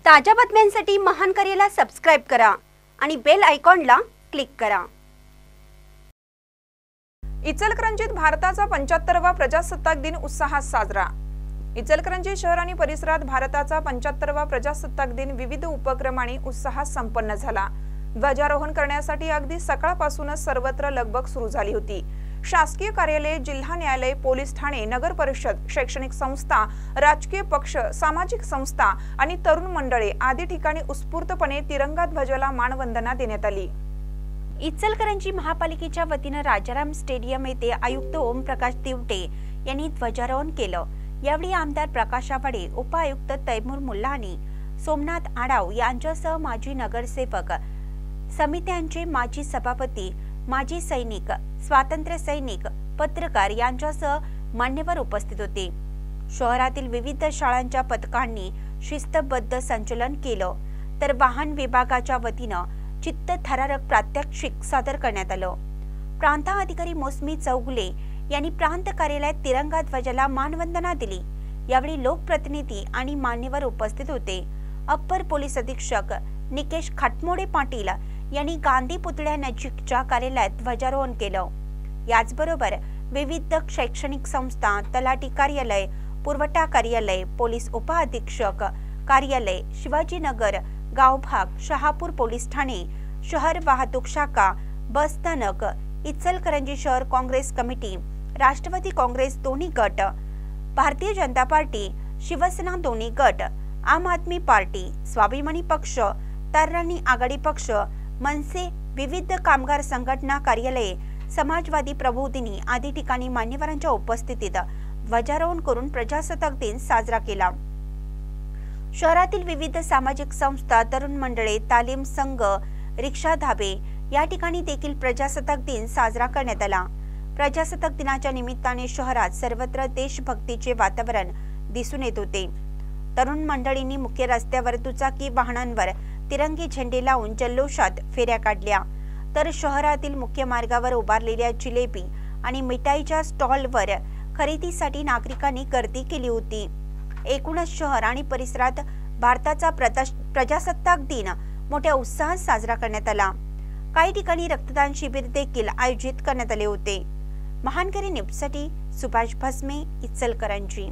ताज्या बातम्यांसाठी महान करेला सबस्क्राइब करा आणि बेल आयकॉनला क्लिक करा। इचलकरंजीत भारताचा 75वा प्रजासत्ताक दिन उत्साहात साजरा। इचलकरंजी शहर आणि परिसरात भारताचा 75वा प्रजासत्ताक दिन विविध उपक्रम आणि उत्साहात संपन्न झाला। ध्वजारोहण करण्यासाठी अगदी सकाळपासूनच सर्वत्र लगबग सुरू झाली होती। शासकीय कार्यालय, जिल्हा न्यायालय, पोलीस ठाणे, नगर परिषद, शैक्षणिक संस्था, राजकीय पक्ष, सामाजिक संस्था आणि तरुण मंडळे आदी ठिकाणी उत्स्फूर्तपणे तिरंगा ध्वजाला मानवंदना देण्यात आली। इचलकरंजी महापालिकेच्या वतीने राजाराम स्टेडियम येथे आयुक्त ओमप्रकाश तिवटे यांनी ध्वजारोहण केलं। यावेळी आमदार प्रकाश आवाडे, उपायुक्त तैमूर मुल्ला आणि सोमनाथ आडाव यांच्यासह माजी नगरसेवक, समित्यांचे माजी सभापती, माजी सैनिक, स्वातंत्र्य सैनिक, पत्रकार यांच्यासह मान्यवर उपस्थित होते। शहरातील विविध शाळांच्या पथकांनी शिस्तबद्ध संचलन केलं, तर वाहन विभागाच्या वतीनं चित्तथरारक प्रात्यक्षिक सादर करण्यात आलं। प्रांत अधिकारी मोसमी चौगुले यांनी प्रांत कार्यालयात तिरंगा ध्वजाला मानवंदना दिली। यावेळी लोकप्रतिनिधी आणि मान्यवर उपस्थित होते। अप्पर पोलीस अधीक्षक निकेश खाटमोडे पाटील यांनी गांधी पुतळ्यानजीकच्या कार्यालयात ध्वजारोहण केलं। याचबरोबर विविध शैक्षणिक संस्था, तलाठी कार्यालय, पुरवठा कार्यालय, पोलीस उपअधीक्षक कार्यालय, शिवाजीनगर गावभाग, शहापूर पोलीस ठाणे, शहर वाहतूक शाखा, बस स्थानक, इचलकरंजी शहर काँग्रेस कमिटी, राष्ट्रवादी काँग्रेस दोन्ही गट, भारतीय जनता पार्टी, शिवसेना दोन्ही गट, आम आदमी पार्टी, स्वाभिमानी पक्ष, तर्राणी आघाडी पक्ष, मनसे, विविध कामगार संघटना कार्यालये, समाजवादी प्रबोधिनी आदी ठिकाणी मान्यवरांच्या उपस्थितीत ध्वजारोहण करून प्रजासत्ताक दिन साजरा केला। शहरातील विविध सामाजिक संस्था, तरुण मंडळे, तालीम संघ, रिक्षा धाबे या ठिकाणी देखील प्रजासत्ताक दिन साजरा करण्यात आला। प्रजासत्ताक दिनाच्या निमित्ताने शहरात सर्वत्र देशभक्तीचे वातावरण दिसून येत होते। तरुण मंडळींनी मुख्य रस्त्यावर दुचाकी वाहनांवर तिरंगी झेंडे लावून जल्लोषात फेऱ्या काढल्या, तर शहरातील मुख्य मार्गावर उभारलेल्या जिलेबी आणि मिठाईच्या स्टॉलवर खरेदीसाठी नागरिकांनी गर्दी केली होती। एकूणच शहर आणि परिसरात भारताचा प्रजासत्ताक दिन मोठ्या उत्साहात साजरा करण्यात आला। काही ठिकाणी रक्तदान शिबिर देखील आयोजित करण्यात आले होते। महानकरी न्यूजसाठी सुभाष भस्मे, इचलकरंजी।